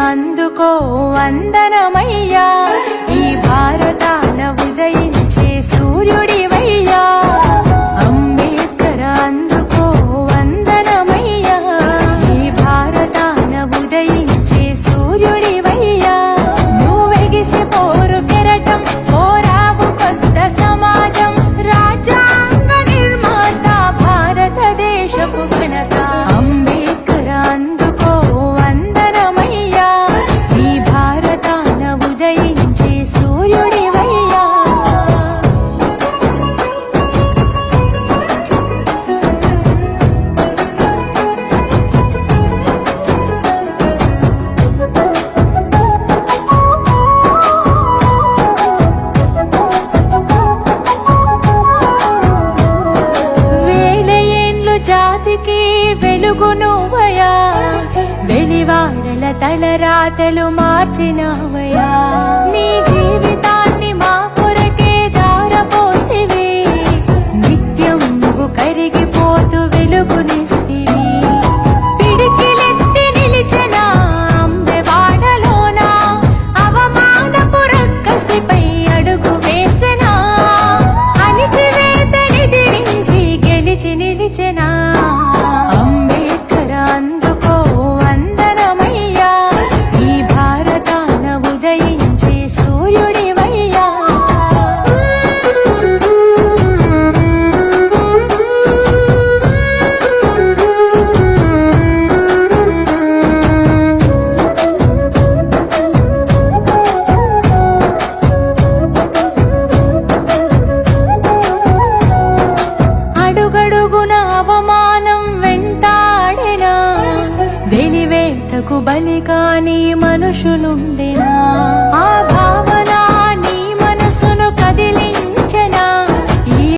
అందుకో వందనమయ్యా, ఈ భారతాన ఉదయించే సూర్యుడివయ్యా. అంబేద్కర్ అందుకో వందనమయ్యా, ఈ భారతాన ఉదయించే సూర్యుడివయ్యా. నువ్వెగిసి పోరు కెరటం, కోరావు కొత్త సమాజం, రాజ్యాంగ నిర్మాత, భారతదేశపు ఘనత. అంబేద్కర్ అందుకో వందనమయ్యా, ఈ భారతాన ఉదయించే సూర్యుడివయ్యా. వేల ఏండ్లు జాతికి వెలుగు నువ్వయా, వెలివాడల తలరాతలు మార్చినవయా. నీ జీవితాన్ని మా కొరకే దారపోతివి, నిత్యం నువ్వు కరిగిపోతూ వెలుగునిస్తివి. పిడికిలెత్తి నిలిచిన అంబెవాడలోన అవమానపు రక్కసిపై అడుగు వేసెనా, అణిచివేతనెదిరించి గెలిచి నిలిచెనా. అంబేద్కర్ అందుకో వందనమయ్యా, ఈ భారతాన ఉదయించే సూర్యుడివయ్యా. అడుగడుగున అవమానం వెంటాడెనా, వెలివేతకు బలి కాని మనుషులుండెనా.